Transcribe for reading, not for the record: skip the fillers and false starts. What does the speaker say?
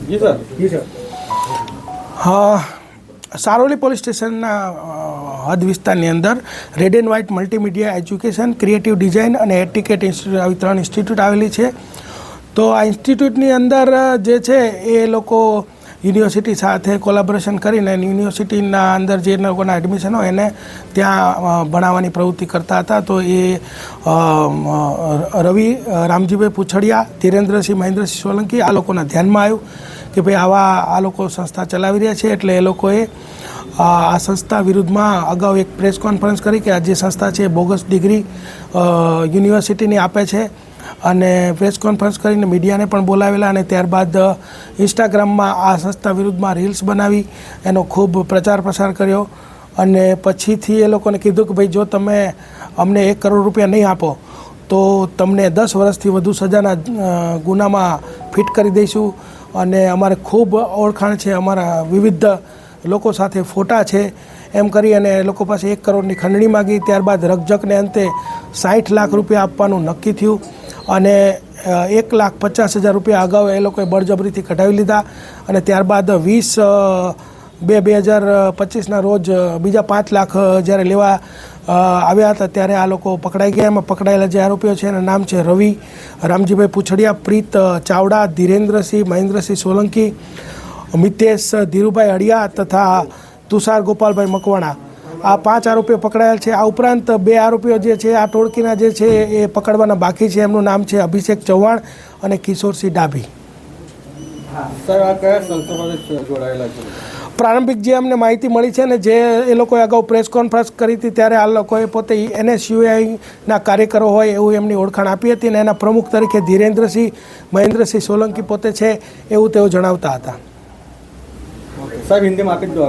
जी sir, जी sir. Saroli police સ્ટેશનના હદ વિસ્તારની અંદર red and white multimedia education, creative design અને એટિકેટ ઇન્સ્ટિટ્યૂટ આવી 3 ઇન્સ્ટિટ્યૂટ આવેલી છે. તો આ ઇન્સ્ટિટ્યૂટની અંદર જે છે એ લોકો યુનિવર્સિટી સાથે કોલેબોરેશન કરીને યુનિવર્સિટીના અંદર જે લોકોના એડમિશન હોય એને ત્યાં ભણાવવાની પ્રવૃત્તિ કરતા હતા. તો એ રવિ રામજીભાઈ પૂછડિયા, ધીરેન્દ્રસિંહ મહેન્દ્રસિંહ સોલંકી આ લોકોના ધ્યાનમાં આવ્યું કે ભાઈ આ લોકો સંસ્થા ચલાવી રહ્યા છે. એટલે એ લોકોએ આ સંસ્થા વિરુદ્ધમાં અગાઉ એક પ્રેસ કોન્ફરન્સ કરી કે આ જે સંસ્થા છે એ બોગસ ડિગ્રી યુનિવર્સિટીની આપે છે, અને પ્રેસ કોન્ફરન્સ કરીને મીડિયાને પણ બોલાવેલા, અને ત્યારબાદ ઇન્સ્ટાગ્રામમાં આ સંસ્થા વિરુદ્ધમાં રીલ્સ બનાવી એનો ખૂબ પ્રચાર પ્રસાર કર્યો. અને પછીથી એ લોકોને કીધું કે ભાઈ જો તમે અમને 1 કરોડ રૂપિયા નહીં આપો તો તમને 10 વર્ષથી વધુ સજાના ગુનામાં ફિટ કરી દઈશું, અને અમારે ખૂબ ઓળખાણ છે, અમારા વિવિધ લોકો સાથે ફોટા છે, એમ કરી અને એ લોકો પાસે 1 કરોડની ખંડણી માગી. ત્યારબાદ રકઝકને અંતે 60 લાખ રૂપિયા આપવાનું નક્કી થયું, અને 1,50,000 રૂપિયા અગાઉ એ લોકોએ બળજબરીથી કઢાવી લીધા. અને ત્યારબાદ 20/2/2025ના રોજ બીજા 5 લાખ જ્યારે લેવા આવ્યા હતા ત્યારે આ લોકો પકડાઈ ગયા. એમાં પકડાયેલા જે આરોપીઓ છે એના નામ છે રવિ રામજીભાઈ પૂછડિયા, પ્રીત ચાવડા, ધીરેન્દ્રસિંહ મહેન્દ્રસિંહ સોલંકી, મિતેશ ધીરુભાઈ અડિયા તથા તુષાર ગોપાલભાઈ મકવાણા. આ 5 આરોપીઓ પકડાયેલ છે. આ ઉપરાંત 2 આરોપીઓ જે છે આ ટોળકીના જે છે એ પકડવાના બાકી છે. એમનું નામ છે અભિષેક ચૌહાણ અને કિશોરસિંહ ડાભી. સર, આ કયા સંસ્થા સાથે જોડાયેલા છે? પ્રારંભિક જે અમને માહિતી મળી છે ને, જે એ લોકોએ અગાઉ પ્રેસ કોન્ફરન્સ કરી હતી ત્યારે આ લોકોએ પોતે NSUIના કાર્યકરો હોય એવું એમની ઓળખાણ આપી હતી, અને એના પ્રમુખ તરીકે ધીરેન્દ્રસિંહ મહેન્દ્રસિંહ સોલંકી પોતે છે એવું તેઓ જણાવતા હતા. સાહેબ, હિન્દીમાં આપી જ દો.